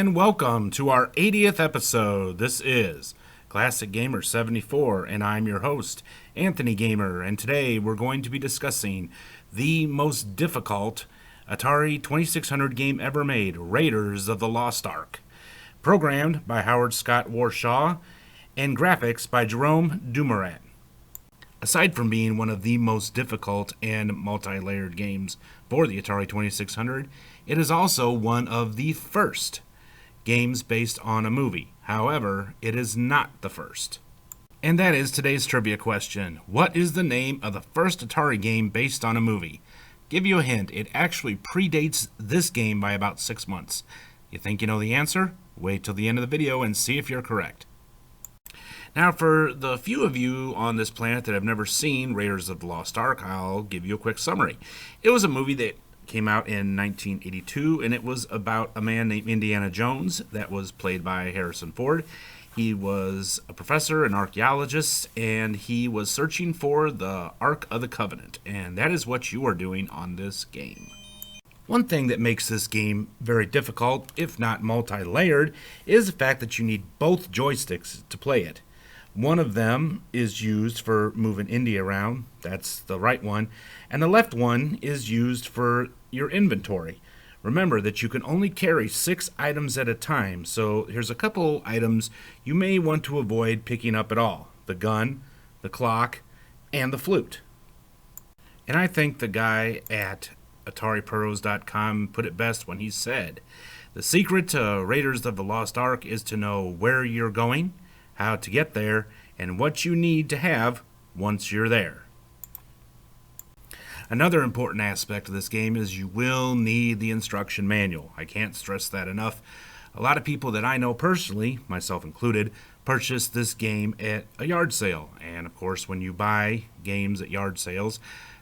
and welcome to our 80th episode. This is Classic Gamer 74, and I'm your host, Anthony Gamer, and today we're going to be discussing the most difficult Atari 2600 game ever made, Raiders of the Lost Ark, programmed by Howard Scott Warshaw, and graphics by Jerome Dumorat. Aside from being one of the most difficult and multi-layered games for the Atari 2600, it is also one of the first games based on a movie. However, it is not the first. And that is today's trivia question. What is the name of the first Atari game based on a movie? Give you a hint, it actually predates this game by about 6 months. You think you know the answer? Wait till the end of the video and see if you're correct. Now, for the few of you on this planet that have never seen Raiders of the Lost Ark, I'll give you a quick summary. It was a movie that came out in 1982, and it was about a man named Indiana Jones that was played by Harrison Ford. He was a professor, an archaeologist, and he was searching for the Ark of the Covenant, and that is what you are doing on this game. One thing that makes this game very difficult, if not multi-layered, is the fact that you need both joysticks to play it. One of them is used for moving Indy around, that's the right one, and the left one is used for your inventory. Remember that you can only carry 6 items at a time, so here's a couple items you may want to avoid picking up at all. The gun, the clock, and the flute. And I think the guy at AtariPros.com put it best when he said, "The secret to Raiders of the Lost Ark is to know where you're going, how to get there, and what you need to have once you're there." Another important aspect of this game is you will need the instruction manual. I can't stress that enough. A lot of people that I know personally, myself included, purchased this game at a yard sale. And of course, when you buy games at yard sales,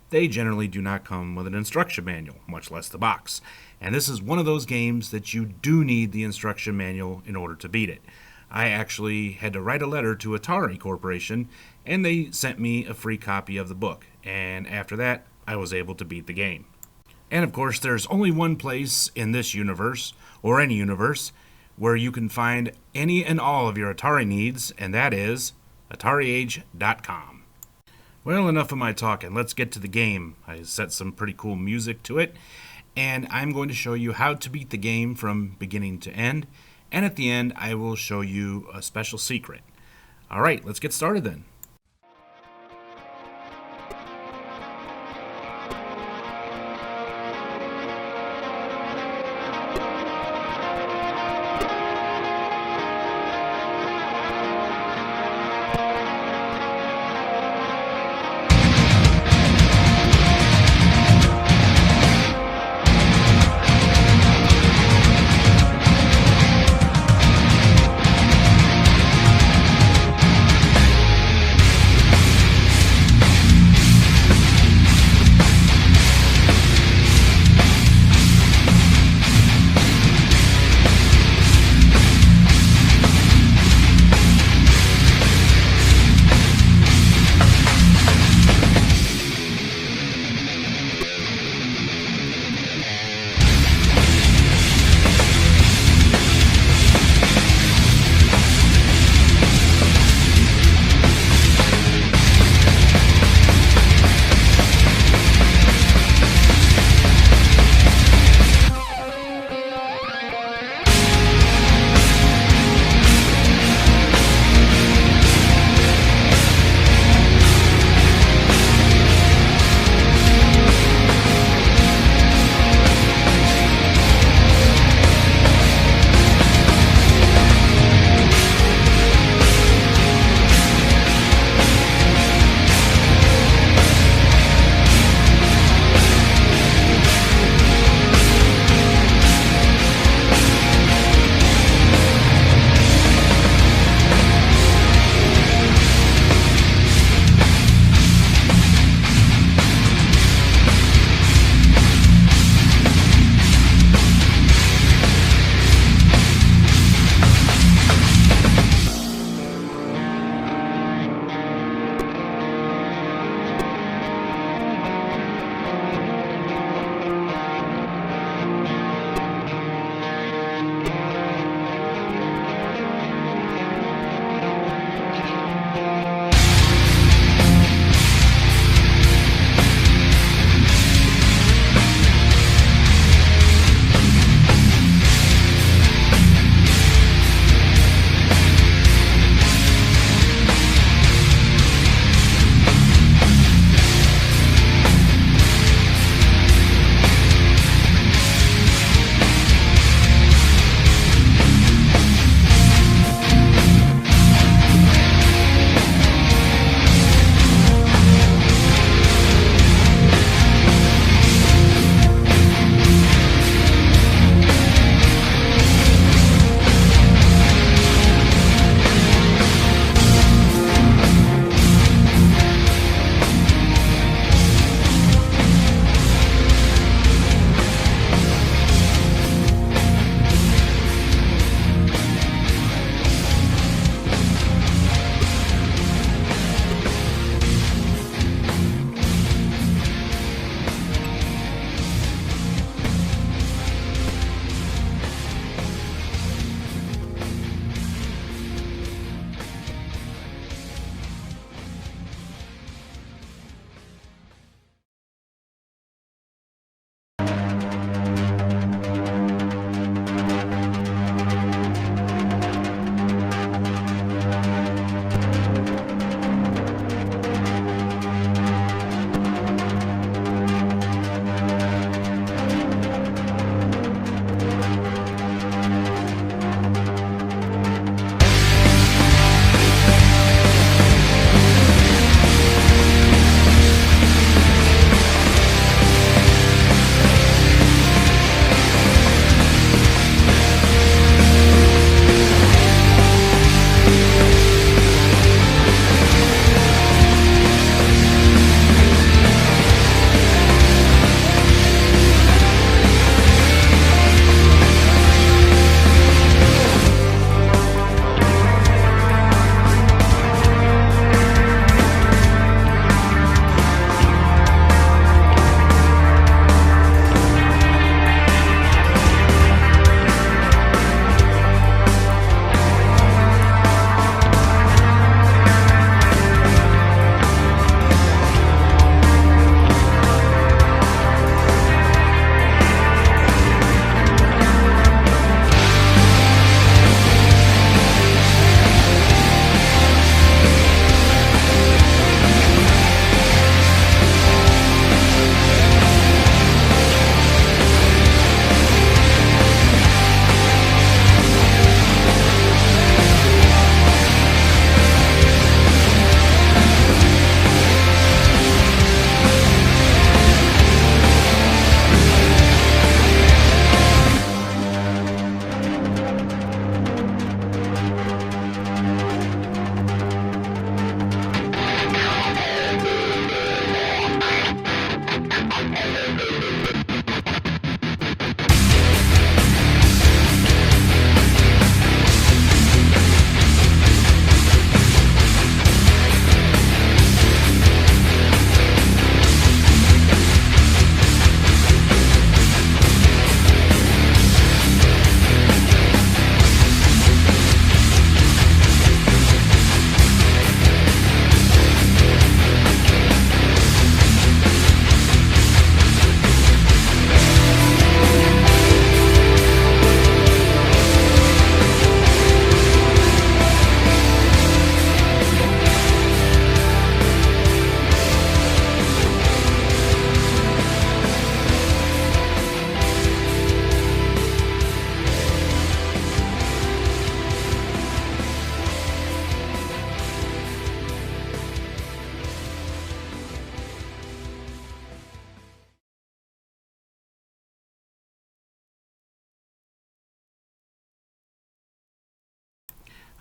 they generally do not come with an instruction manual, much less the box. And this is one of those games that you do need the instruction manual in order to beat it. I actually had to write a letter to Atari Corporation, and they sent me a free copy of the book. And after that, I was able to beat the game. And of course, there's only one place in this universe, or any universe, where you can find any and all of your Atari needs, and that is AtariAge.com. Well, enough of my talking. Let's get to the game. I set some pretty cool music to it, and I'm going to show you how to beat the game from beginning to end. And at the end, I will show you a special secret. All right, let's get started then.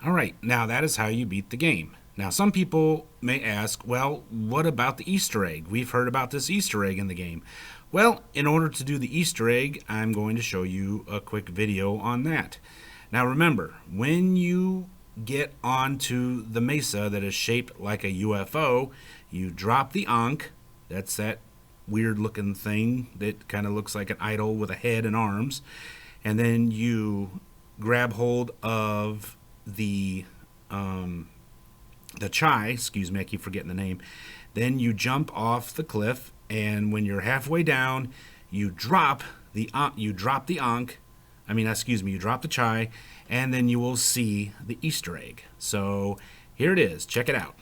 Alright, now that is how you beat the game. Now some people may ask, well, what about the Easter egg? We've heard about this Easter egg in the game. Well, in order to do the Easter egg, I'm going to show you a quick video on that. Now remember, when you get onto the mesa that is shaped like a UFO, you drop the Ankh, that's that weird looking thing that kind of looks like an idol with a head and arms, and then you grab hold of the chai, excuse me, I keep forgetting the name. Then you jump off the cliff, and when you're halfway down, you drop the Ankh, you drop the chai, and then you will see the Easter egg. So here it is. Check it out.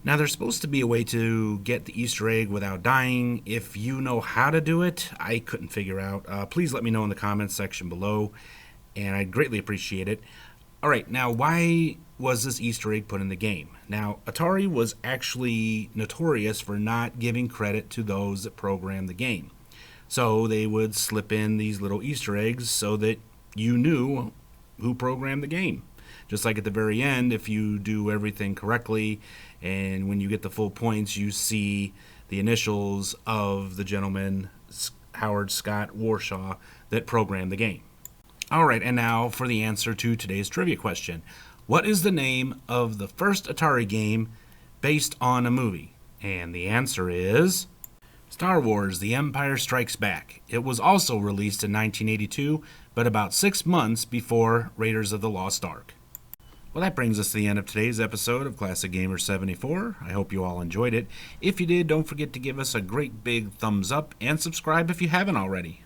Now, there's supposed to be a way to get the Easter egg without dying. If you know how to do it, I couldn't figure out. Please let me know in the comments section below, and I'd greatly appreciate it. Alright, now why was this Easter egg put in the game? Now, Atari was actually notorious for not giving credit to those that programmed the game. So they would slip in these little Easter eggs so that you knew who programmed the game. Just like at the very end, if you do everything correctly and when you get the full points, you see the initials of the gentleman, Howard Scott Warshaw, that programmed the game. Alright, and now for the answer to today's trivia question. What is the name of the first Atari game based on a movie? And the answer is Star Wars: The Empire Strikes Back. It was also released in 1982, but about 6 months before Raiders of the Lost Ark. Well, that brings us to the end of today's episode of Classic Gamer 74. I hope you all enjoyed it. If you did, don't forget to give us a great big thumbs up and subscribe if you haven't already.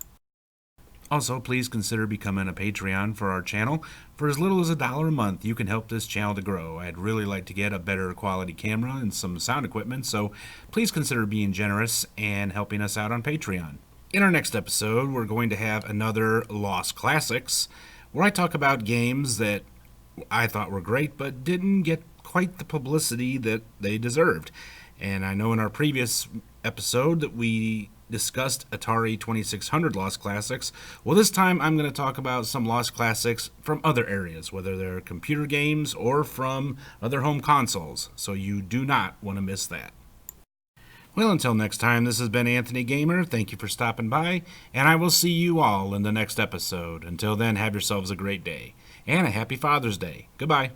Also, please consider becoming a Patreon for our channel. For as little as $1 a month, you can help this channel to grow. I'd really like to get a better quality camera and some sound equipment, so please consider being generous and helping us out on Patreon. In our next episode, we're going to have another Lost Classics, where I talk about games that I thought were great, but didn't get quite the publicity that they deserved. And I know in our previous episode that we discussed Atari 2600 Lost Classics. Well, this time I'm going to talk about some Lost Classics from other areas, whether they're computer games or from other home consoles. So you do not want to miss that. Well, until next time, this has been Anthony Gamer. Thank you for stopping by, and I will see you all in the next episode. Until then, have yourselves a great day, and a happy Father's Day. Goodbye.